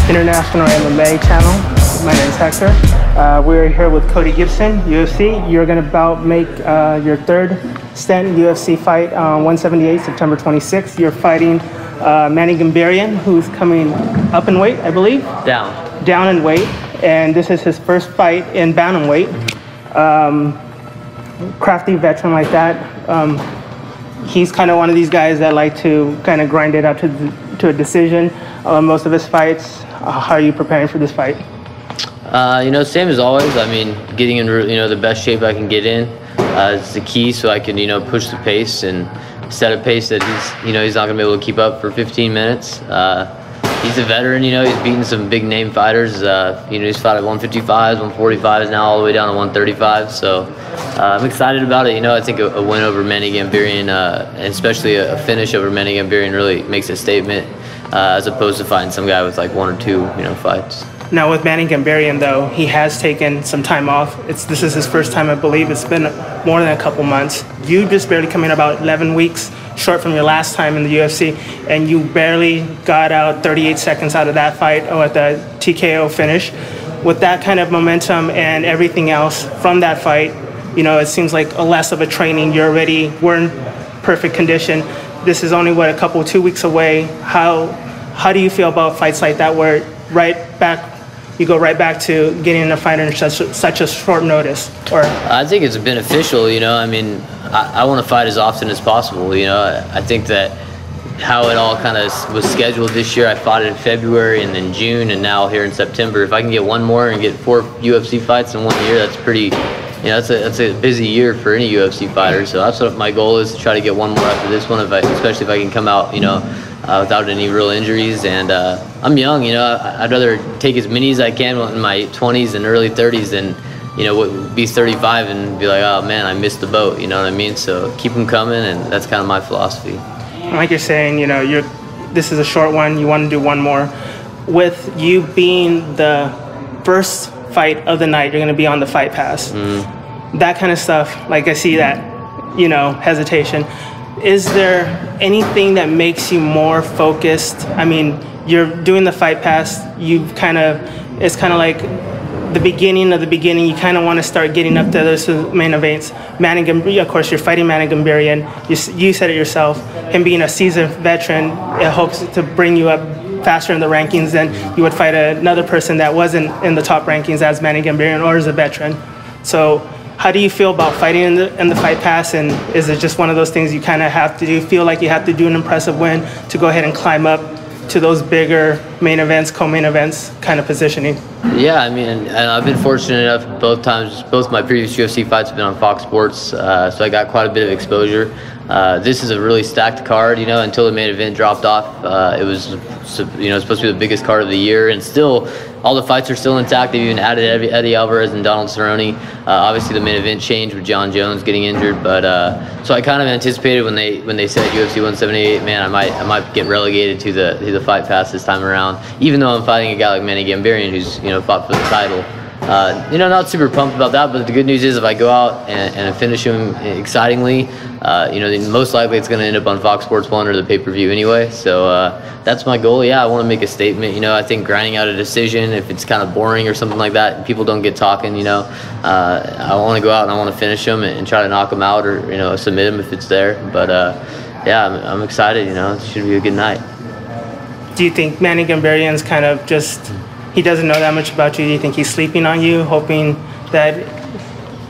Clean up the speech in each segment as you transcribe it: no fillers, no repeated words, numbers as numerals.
International MMA channel. My name is Hector. We're here with Cody Gibson, UFC. You're going to make your third stint UFC fight on 178, September 26th. You're fighting Manny Gamburyan, who's coming up in weight, I believe? Down in weight. And this is his first fight in Bantamweight. Crafty veteran like that. He's kind of one of these guys that like to kind of grind it out to a decision. Most of his fights. How are you preparing for this fight? Same as always. I mean, getting in the best shape I can get in is the key, so I can push the pace and set a pace that he's not gonna be able to keep up for 15 minutes. He's a veteran. He's beaten some big name fighters. He's fought at 155s, 145s, now all the way down to 135. So I'm excited about it. I think a win over Manny Gamburyan, and especially a finish over Manny Gamburyan, really makes a statement, as opposed to fighting some guy with like one or two fights. Now with Manny Gamburyan, though, he has taken some time off. This is his first time, I believe. It's been more than a couple months. You just barely come in about 11 weeks short from your last time in the UFC, and you barely got out 38 seconds out of that fight at the TKO finish. With that kind of momentum and everything else from that fight, it seems like less of a training. We're in perfect condition. This is only, 2 weeks away. How do you feel about fights like that, where you go right back to getting in a fight in such a short notice? Or I think it's beneficial. I mean, I want to fight as often as possible. I think that how it all kind of was scheduled this year, I fought it in February and then June and now here in September. If I can get one more and get 4 UFC fights in 1 year, that's pretty. That's a busy year for any UFC fighter. So that's what my goal is, to try to get one more after this one, especially if I can come out, without any real injuries. And I'm young, I'd rather take as many as I can in my 20s and early 30s than, be 35 and be like, oh man, I missed the boat, you know what I mean? So keep them coming, and that's kind of my philosophy. Like you're saying, this is a short one, you want to do one more. With you being the first fight of the night, you're going to be on the Fight Pass. That kind of stuff, like I see that, hesitation. Is there anything that makes you more focused? I mean, you're doing the Fight Pass, it's kind of like the beginning of the beginning. You kind of want to start getting up to those main events. Manny Gamburyan, of course, you're fighting Manny Gamburyan. You said it yourself, him being a seasoned veteran, it hopes to bring you up faster in the rankings than you would fight another person that wasn't in the top rankings as Manny Gamburyan or as a veteran. So how do you feel about fighting in the Fight Pass, and is it just one of those things you kind of have to do? You feel like you have to do an impressive win to go ahead and climb up to those bigger main events, co-main events kind of positioning? Yeah, I mean, and I've been fortunate enough both my previous UFC fights have been on Fox Sports, so I got quite a bit of exposure. This is a really stacked card, until the main event dropped off. It was, supposed to be the biggest card of the year, and still, all the fights are still intact. They've even added Eddie Alvarez and Donald Cerrone. Obviously, the main event changed with John Jones getting injured, but so I kind of anticipated when they said UFC 178, man, I might get relegated to the Fight Pass this time around. Even though I'm fighting a guy like Manny Gamburyan, who's fought for the title. Not super pumped about that, but the good news is if I go out and finish him excitingly, then most likely it's going to end up on Fox Sports 1 or the pay-per-view anyway. So that's my goal. Yeah, I want to make a statement. I think grinding out a decision, if it's kind of boring or something like that, people don't get talking, I want to go out and I want to finish him and try to knock him out or, submit him if it's there. But, yeah, I'm excited, it should be a good night. Do you think Manny Gamburyan's kind of just... he doesn't know that much about you? Do you think he's sleeping on you, hoping that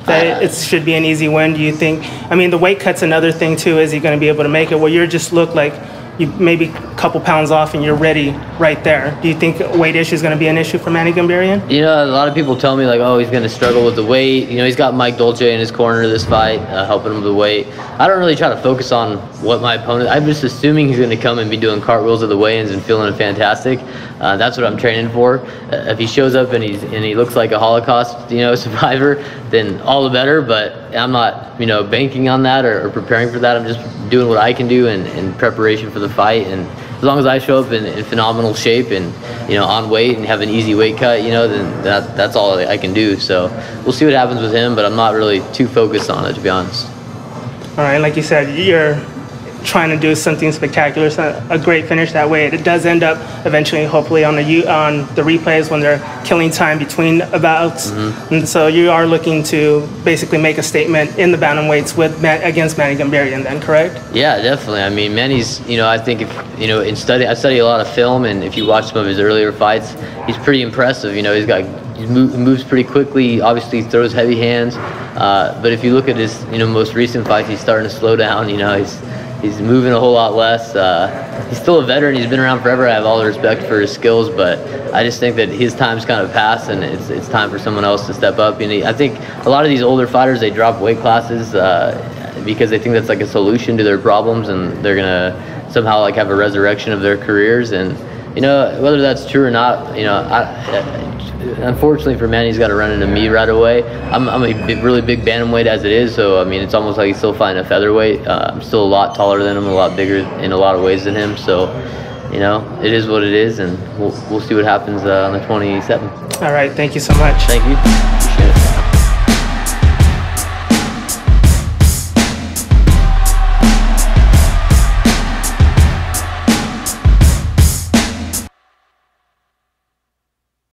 it should be an easy win? Do you think, I mean, the weight cut's another thing too. Is he going to be able to make it? Well, you just look like you maybe a couple pounds off and you're ready right there. Do you think weight issue is going to be an issue for Manny Gamburyan? A lot of people tell me like, oh, he's going to struggle with the weight. He's got Mike Dolce in his corner this fight, helping him with the weight. I don't really try to focus on what my opponent, I'm just assuming he's going to come and be doing cartwheels at the weigh-ins and feeling fantastic. That's what I'm training for. If he shows up and he looks like a Holocaust, survivor, then all the better. But I'm not, banking on that or preparing for that. I'm just doing what I can do in preparation for the fight. And as long as I show up in phenomenal shape and on weight and have an easy weight cut, then that's all I can do. So we'll see what happens with him. But I'm not really too focused on it, to be honest. All right, like you said, trying to do something spectacular, so a great finish that way. It does end up eventually, hopefully, on the replays when they're killing time between bouts. And so you are looking to basically make a statement in the bantamweights against Manny Gamburyan, then, correct? Yeah, definitely. I mean, Manny's, I think if, I study a lot of film, and if you watch some of his earlier fights, he's pretty impressive. He moves pretty quickly, obviously throws heavy hands, but if you look at his most recent fights, he's starting to slow down. He's moving a whole lot less. He's still a veteran. He's been around forever. I have all the respect for his skills, but I just think that his time's kind of passed, and it's time for someone else to step up. I think a lot of these older fighters, they drop weight classes because they think that's like a solution to their problems, and they're gonna somehow like have a resurrection of their careers. And whether that's true or not, unfortunately for Manny, he's got to run into me right away. I'm a really big bantamweight as it is, so I mean, it's almost like he's still fighting a featherweight. I'm still a lot taller than him, a lot bigger in a lot of ways than him. So, it is what it is, and we'll see what happens on the 27th. All right, thank you so much. Thank you. Appreciate it.